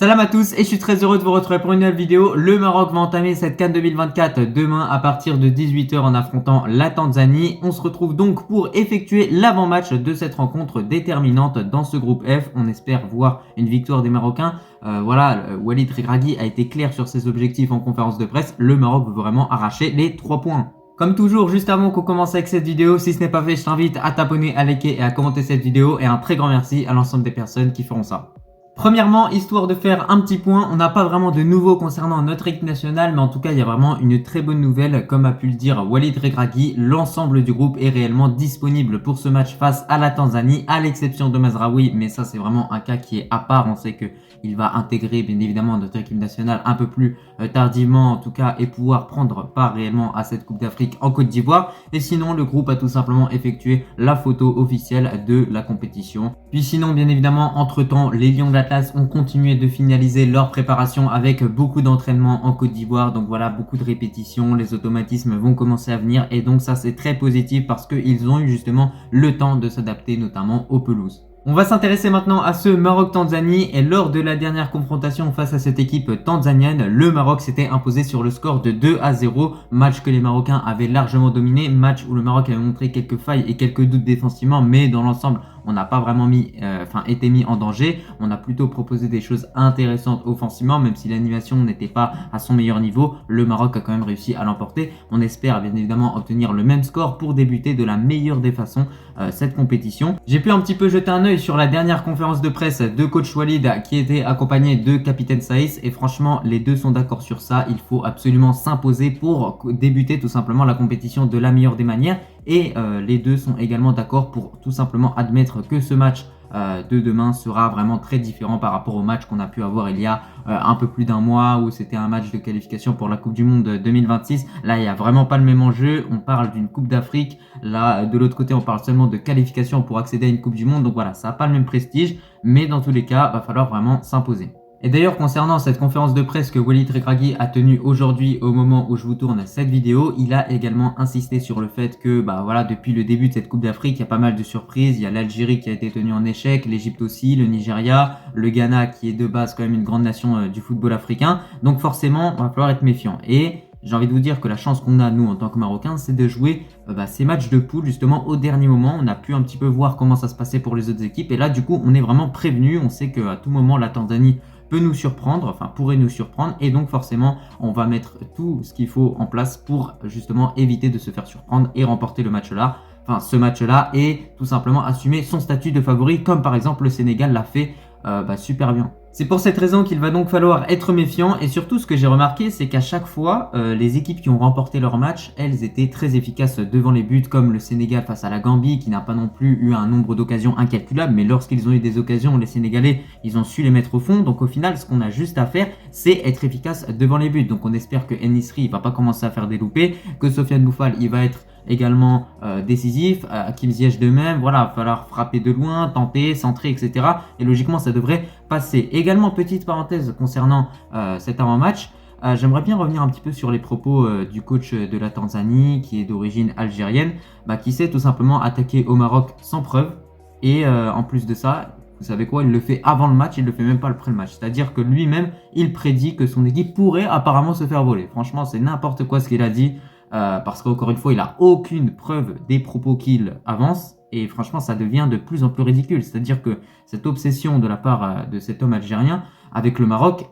Salam à tous et je suis très heureux de vous retrouver pour une nouvelle vidéo. Le Maroc va entamer cette CAN 2024 demain à partir de 18 h en affrontant la Tanzanie. On se retrouve donc pour effectuer l'avant-match de cette rencontre déterminante dans ce groupe F. On espère voir une victoire des Marocains. Walid Regragui a été clair sur ses objectifs en conférence de presse. Le Maroc veut vraiment arracher les 3 points. Comme toujours, juste avant qu'on commence avec cette vidéo, si ce n'est pas fait, je t'invite à t'abonner, à liker et à commenter cette vidéo. Et un très grand merci à l'ensemble des personnes qui feront ça. Premièrement, histoire de faire un petit point, on n'a pas vraiment de nouveau concernant notre équipe nationale, mais en tout cas, il y a vraiment une très bonne nouvelle. Comme a pu le dire Walid Regragui, l'ensemble du groupe est réellement disponible pour ce match face à la Tanzanie, à l'exception de Mazraoui, mais ça c'est vraiment un cas qui est à part. On sait qu'il va intégrer bien évidemment notre équipe nationale un peu plus tardivement en tout cas et pouvoir prendre part réellement à cette Coupe d'Afrique en Côte d'Ivoire. Et sinon, le groupe a tout simplement effectué la photo officielle de la compétition. Puis sinon, bien évidemment, entre-temps, les Lions d'Atlas ont continué de finaliser leur préparation avec beaucoup d'entraînement en Côte d'Ivoire. Donc voilà, beaucoup de répétitions, les automatismes vont commencer à venir et donc ça c'est très positif parce qu'ils ont eu justement le temps de s'adapter notamment aux pelouses. On va s'intéresser maintenant à ce Maroc-Tanzanie et lors de la dernière confrontation face à cette équipe tanzanienne, le Maroc s'était imposé sur le score de 2-0, match que les Marocains avaient largement dominé, match où le Maroc avait montré quelques failles et quelques doutes défensivement, mais dans l'ensemble, on n'a pas vraiment été mis en danger. On a plutôt proposé des choses intéressantes offensivement, même si l'animation n'était pas à son meilleur niveau. Le Maroc a quand même réussi à l'emporter. On espère bien évidemment obtenir le même score pour débuter de la meilleure des façons cette compétition. J'ai pu un petit peu jeter un œil sur la dernière conférence de presse de coach Walid qui était accompagné de capitaine Saïs et franchement les deux sont d'accord sur ça. Il faut absolument s'imposer pour débuter tout simplement la compétition de la meilleure des manières. Et les deux sont également d'accord pour tout simplement admettre que ce match de demain sera vraiment très différent par rapport au match qu'on a pu avoir il y a un peu plus d'un mois où c'était un match de qualification pour la Coupe du Monde 2026. Là, il n'y a vraiment pas le même enjeu. On parle d'une Coupe d'Afrique. Là, de l'autre côté, on parle seulement de qualification pour accéder à une Coupe du Monde. Donc voilà, ça n'a pas le même prestige. Mais dans tous les cas, il va falloir vraiment s'imposer. Et d'ailleurs, concernant cette conférence de presse que Walid Regragui a tenue aujourd'hui au moment où je vous tourne cette vidéo, il a également insisté sur le fait que depuis le début de cette Coupe d'Afrique, il y a pas mal de surprises. Il y a l'Algérie qui a été tenue en échec, l'Égypte aussi, le Nigeria, le Ghana qui est de base quand même une grande nation du football africain. Donc forcément, il va falloir être méfiant. Et j'ai envie de vous dire que la chance qu'on a, nous, en tant que Marocains, c'est de jouer ces matchs de poule, justement, au dernier moment. On a pu un petit peu voir comment ça se passait pour les autres équipes. Et là, du coup, on est vraiment prévenu. On sait qu'à tout moment, la Tanzanie peut nous surprendre, pourrait nous surprendre. Et donc, forcément, on va mettre tout ce qu'il faut en place pour, justement, éviter de se faire surprendre et remporter le match-là. Ce match-là et tout simplement assumer son statut de favori, comme par exemple le Sénégal l'a fait super bien. C'est pour cette raison qu'il va donc falloir être méfiant et surtout ce que j'ai remarqué c'est qu'à chaque fois les équipes qui ont remporté leur match, elles étaient très efficaces devant les buts comme le Sénégal face à la Gambie qui n'a pas non plus eu un nombre d'occasions incalculable mais lorsqu'ils ont eu des occasions, les Sénégalais ils ont su les mettre au fond. Donc au final ce qu'on a juste à faire c'est être efficace devant les buts. Donc on espère que En-Nesyri il va pas commencer à faire des loupés, que Sofiane Boufal il va être également décisif, Hakim Ziyech de même, voilà, il va falloir frapper de loin, tenter, centrer, etc. Et logiquement, ça devrait passer. Également, petite parenthèse concernant cet avant-match, j'aimerais bien revenir un petit peu sur les propos du coach de la Tanzanie, qui est d'origine algérienne, qui s'est tout simplement attaqué au Maroc sans preuve. Et en plus de ça, vous savez quoi, il le fait avant le match, il le fait même pas après le match. C'est-à-dire que lui-même, il prédit que son équipe pourrait apparemment se faire voler. Franchement, c'est n'importe quoi ce qu'il a dit. Parce qu'encore une fois, il n'a aucune preuve des propos qu'il avance. Et franchement, ça devient de plus en plus ridicule. C'est-à-dire que cette obsession de la part de cet homme algérien avec le Maroc,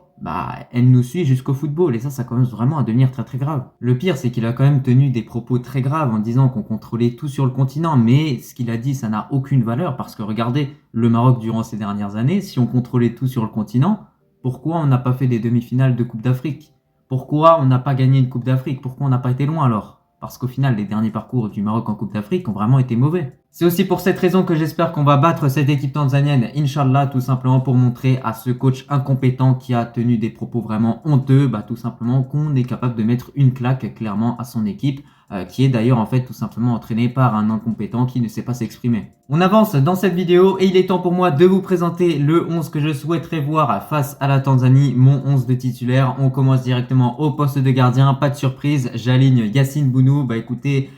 elle nous suit jusqu'au football. Et ça commence vraiment à devenir très très grave. Le pire, c'est qu'il a quand même tenu des propos très graves en disant qu'on contrôlait tout sur le continent. Mais ce qu'il a dit, ça n'a aucune valeur. Parce que regardez, le Maroc durant ces dernières années, si on contrôlait tout sur le continent, pourquoi on n'a pas fait des demi-finales de Coupe d'Afrique ? Pourquoi on n'a pas gagné une Coupe d'Afrique? Pourquoi on n'a pas été loin alors? Parce qu'au final, les derniers parcours du Maroc en Coupe d'Afrique ont vraiment été mauvais. C'est aussi pour cette raison que j'espère qu'on va battre cette équipe tanzanienne, Inch'Allah, tout simplement pour montrer à ce coach incompétent qui a tenu des propos vraiment honteux, tout simplement qu'on est capable de mettre une claque clairement à son équipe, qui est d'ailleurs en fait tout simplement entraînée par un incompétent qui ne sait pas s'exprimer. On avance dans cette vidéo et il est temps pour moi de vous présenter le 11 que je souhaiterais voir face à la Tanzanie, mon 11 de titulaire. On commence directement au poste de gardien, pas de surprise, j'aligne Yacine Bounou. Écoutez,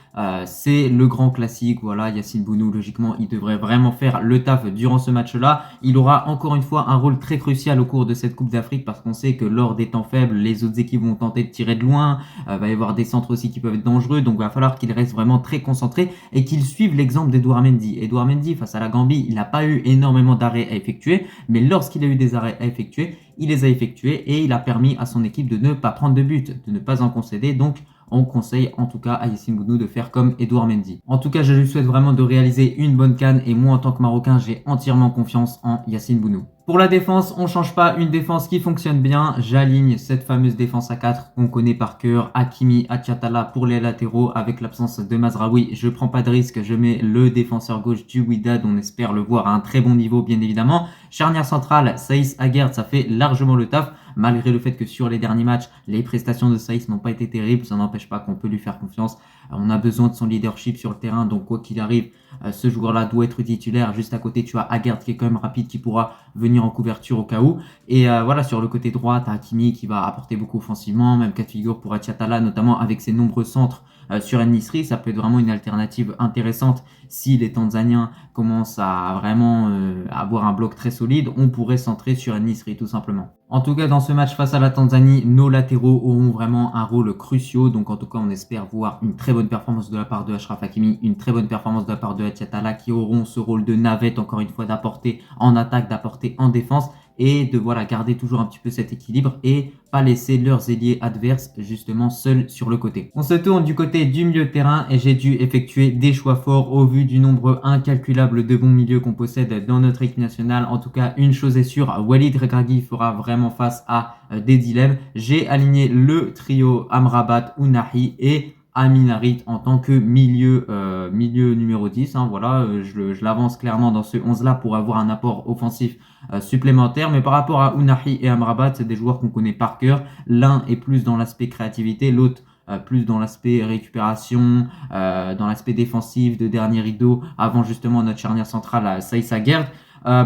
C'est le grand classique, voilà, Yacine Bounou, logiquement, il devrait vraiment faire le taf durant ce match-là. Il aura encore une fois un rôle très crucial au cours de cette Coupe d'Afrique parce qu'on sait que lors des temps faibles, les autres équipes vont tenter de tirer de loin, va y avoir des centres aussi qui peuvent être dangereux, donc il va falloir qu'il reste vraiment très concentré et qu'il suive l'exemple d'Edouard Mendy. Edouard Mendy, face à la Gambie, il n'a pas eu énormément d'arrêts à effectuer, mais lorsqu'il a eu des arrêts à effectuer, il les a effectués et il a permis à son équipe de ne pas prendre de but, de ne pas en concéder, donc on conseille en tout cas à Yacine Bounou de faire comme Edouard Mendy. En tout cas, je lui souhaite vraiment de réaliser une bonne CAN et moi en tant que Marocain, j'ai entièrement confiance en Yacine Bounou. Pour la défense, on change pas, une défense qui fonctionne bien. J'aligne cette fameuse défense à 4 qu'on connaît par cœur. Hakimi, Achiatala pour les latéraux. Avec l'absence de Mazraoui, je prends pas de risque. Je mets le défenseur gauche du Wydad. On espère le voir à un très bon niveau, bien évidemment. Charnière centrale, Saïs Aguerd, ça fait largement le taf. Malgré le fait que sur les derniers matchs, les prestations de Saïs n'ont pas été terribles, ça n'empêche pas qu'on peut lui faire confiance. On a besoin de son leadership sur le terrain, donc quoi qu'il arrive, ce joueur-là doit être titulaire. Juste à côté, tu as Aguerd qui est quand même rapide, qui pourra venir en couverture au cas où. Et voilà, sur le côté droit, tu as Hakimi qui va apporter beaucoup offensivement, même cas de figure pour Achiatala, notamment avec ses nombreux centres sur En-Nesyri. Ça peut être vraiment une alternative intéressante si les Tanzaniens commencent à vraiment avoir un bloc très solide. On pourrait centrer sur En-Nesyri tout simplement. En tout cas, dans ce match face à la Tanzanie, nos latéraux auront vraiment un rôle crucial. Donc en tout cas, on espère voir une très bonne performance de la part de Achraf Hakimi, une très bonne performance de la part de Achiatala qui auront ce rôle de navette, encore une fois, d'apporter en attaque, d'apporter en défense et de voilà garder toujours un petit peu cet équilibre et pas laisser leurs ailiers adverses justement seuls sur le côté. On se tourne du côté du milieu de terrain et j'ai dû effectuer des choix forts au vu du nombre incalculable de bons milieux qu'on possède dans notre équipe nationale. En tout cas, une chose est sûre, Walid Regragui fera vraiment face à des dilemmes. J'ai aligné le trio Amrabat, Ounahi et Amin Harit en tant que milieu numéro 10. Voilà, je l'avance clairement dans ce 11-là pour avoir un apport offensif supplémentaire. Mais par rapport à Ounahi et Amrabat, c'est des joueurs qu'on connaît par cœur. L'un est plus dans l'aspect créativité, l'autre plus dans l'aspect récupération, dans l'aspect défensif de dernier rideau, avant justement notre charnière centrale, Saïs Aguerd.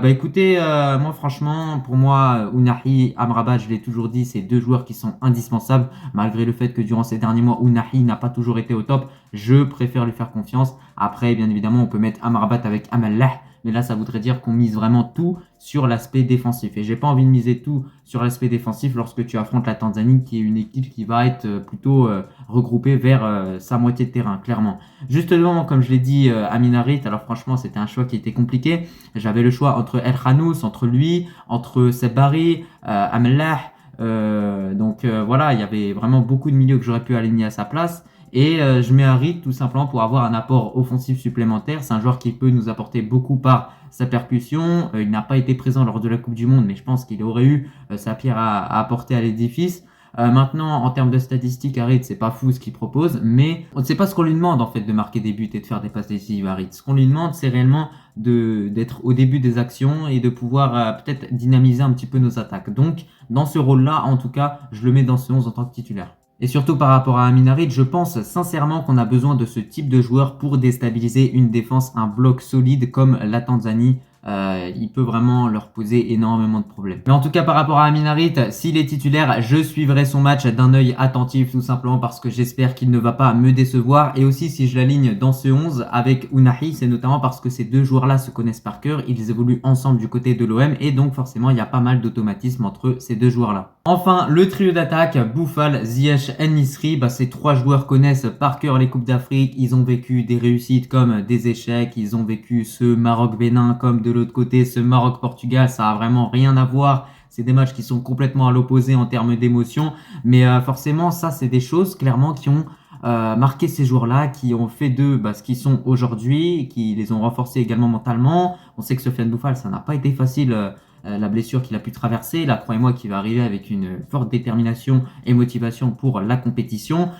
Écoutez, moi franchement, pour moi, Ounahi, Amrabat, je l'ai toujours dit, c'est deux joueurs qui sont indispensables, malgré le fait que durant ces derniers mois, Ounahi n'a pas toujours été au top. Je préfère lui faire confiance. Après, bien évidemment, on peut mettre Amrabat avec Amallah, mais là, ça voudrait dire qu'on mise vraiment tout sur l'aspect défensif. Et j'ai pas envie de miser tout sur l'aspect défensif lorsque tu affrontes la Tanzanie, qui est une équipe qui va être plutôt regroupée vers sa moitié de terrain, clairement. Justement, comme je l'ai dit, Amin Harit, alors franchement, c'était un choix qui était compliqué. J'avais le choix entre El Khanous, entre lui, entre Sebari, Amallah. Voilà, il y avait vraiment beaucoup de milieux que j'aurais pu aligner à sa place. Et je mets Harit tout simplement pour avoir un apport offensif supplémentaire. C'est un joueur qui peut nous apporter beaucoup par sa percussion. Il n'a pas été présent lors de la Coupe du Monde, mais je pense qu'il aurait eu sa pierre à apporter à l'édifice. Maintenant, en termes de statistiques, Harit, c'est pas fou ce qu'il propose, mais c'est pas ce qu'on lui demande en fait de marquer des buts et de faire des passes décisives, Harit. Ce qu'on lui demande, c'est réellement d'être au début des actions et de pouvoir peut-être dynamiser un petit peu nos attaques. Donc, dans ce rôle-là, en tout cas, je le mets dans ce 11 en tant que titulaire. Et surtout par rapport à Amin Harit, je pense sincèrement qu'on a besoin de ce type de joueur pour déstabiliser une défense, un bloc solide comme la Tanzanie. Il peut vraiment leur poser énormément de problèmes. Mais en tout cas, par rapport à Amin Harit, s'il est titulaire, je suivrai son match d'un œil attentif, tout simplement parce que j'espère qu'il ne va pas me décevoir. Et aussi, si je l'aligne dans ce 11 avec Ounahi, c'est notamment parce que ces deux joueurs-là se connaissent par cœur. Ils évoluent ensemble du côté de l'OM et donc forcément, il y a pas mal d'automatisme entre ces deux joueurs-là. Enfin, le trio d'attaque, Boufal, Ziyech, En-Nesyri, ces trois joueurs connaissent par cœur les Coupes d'Afrique. Ils ont vécu des réussites comme des échecs. Ils ont vécu ce Maroc-Bénin comme de l'autre côté, ce Maroc-Portugal. Ça a vraiment rien à voir. C'est des matchs qui sont complètement à l'opposé en termes d'émotion. Mais forcément, ça, c'est des choses clairement qui ont marqué ces joueurs-là, qui ont fait d'eux ce qu'ils sont aujourd'hui, qui les ont renforcés également mentalement. On sait que Sofiane Boufal, ça n'a pas été facile. La blessure qu'il a pu traverser. Là, croyez-moi qu'il va arriver avec une forte détermination et motivation pour la compétition.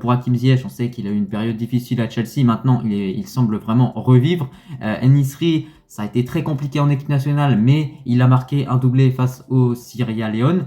Pour Hakim Ziyech, on sait qu'il a eu une période difficile à Chelsea. Maintenant, il semble vraiment revivre. En-Nesyri, ça a été très compliqué en équipe nationale, mais il a marqué un doublé face au Sierra Leone.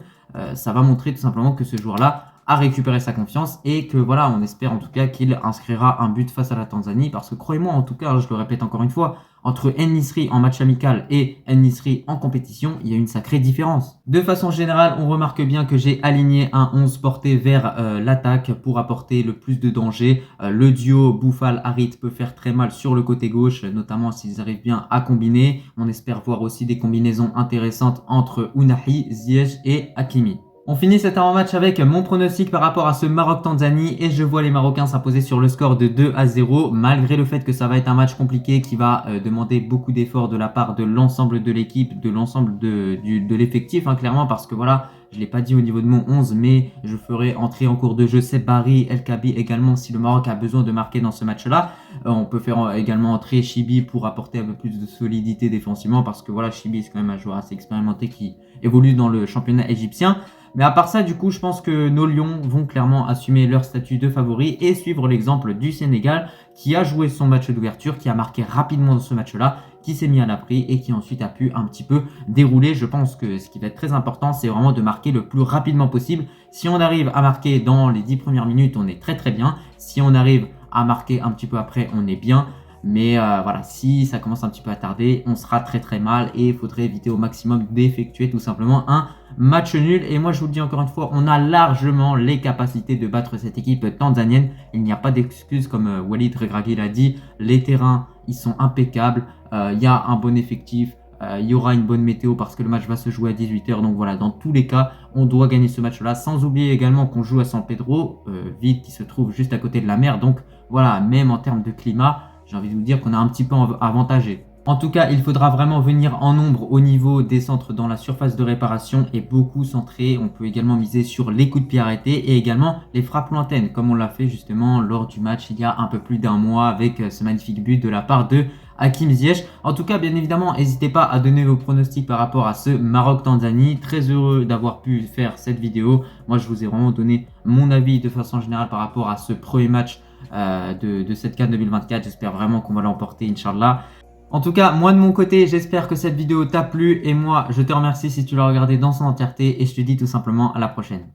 Ça va montrer tout simplement que ce joueur-là à récupérer sa confiance et que voilà, on espère en tout cas qu'il inscrira un but face à la Tanzanie parce que croyez-moi en tout cas, je le répète encore une fois, entre En-Nesyri en match amical et En-Nesyri en compétition, il y a une sacrée différence. De façon générale, on remarque bien que j'ai aligné un 11 porté vers l'attaque pour apporter le plus de danger. Le duo Boufal-Harit peut faire très mal sur le côté gauche, notamment s'ils arrivent bien à combiner. On espère voir aussi des combinaisons intéressantes entre Ounahi, Ziyech et Hakimi. On finit cet avant-match avec mon pronostic par rapport à ce Maroc-Tanzanie et je vois les Marocains s'imposer sur le score de 2-0 malgré le fait que ça va être un match compliqué qui va demander beaucoup d'efforts de la part de l'ensemble de l'équipe, de l'ensemble de l'effectif clairement parce que voilà, je ne l'ai pas dit au niveau de mon 11 mais je ferai entrer en cours de jeu Seb Barry, El Kabi également si le Maroc a besoin de marquer dans ce match-là. On peut faire également entrer Chibi pour apporter un peu plus de solidité défensivement parce que voilà, Chibi c'est quand même un joueur assez expérimenté qui évolue dans le championnat égyptien. Mais à part ça, du coup, je pense que nos Lions vont clairement assumer leur statut de favori et suivre l'exemple du Sénégal qui a joué son match d'ouverture, qui a marqué rapidement dans ce match-là, qui s'est mis à l'abri et qui ensuite a pu un petit peu dérouler. Je pense que ce qui va être très important, c'est vraiment de marquer le plus rapidement possible. Si on arrive à marquer dans les 10 premières minutes, on est très très bien. Si on arrive à marquer un petit peu après, on est bien. Mais voilà, si ça commence un petit peu à tarder, on sera très très mal et il faudrait éviter au maximum d'effectuer tout simplement un match nul. Et moi je vous le dis encore une fois, on a largement les capacités de battre cette équipe tanzanienne. Il n'y a pas d'excuse comme Walid Regragui l'a dit. Les terrains, ils sont impeccables. Il y a un bon effectif. Il y aura une bonne météo parce que le match va se jouer à 18h. Donc voilà, dans tous les cas, on doit gagner ce match-là. Sans oublier également qu'on joue à San Pedro, ville qui se trouve juste à côté de la mer. Donc voilà, même en termes de climat, j'ai envie de vous dire qu'on a un petit peu avantagé. En tout cas, il faudra vraiment venir en nombre au niveau des centres dans la surface de réparation et beaucoup centrer. On peut également miser sur les coups de pied arrêtés et également les frappes lointaines, comme on l'a fait justement lors du match il y a un peu plus d'un mois avec ce magnifique but de la part de Hakim Ziyech. En tout cas, bien évidemment, n'hésitez pas à donner vos pronostics par rapport à ce Maroc-Tanzanie. Très heureux d'avoir pu faire cette vidéo. Moi, je vous ai vraiment donné mon avis de façon générale par rapport à ce premier match de cette CAN 2024. J'espère vraiment qu'on va l'emporter, Inch'Allah. En tout cas, moi de mon côté, j'espère que cette vidéo t'a plu et moi, je te remercie si tu l'as regardée dans son entièreté et je te dis tout simplement à la prochaine.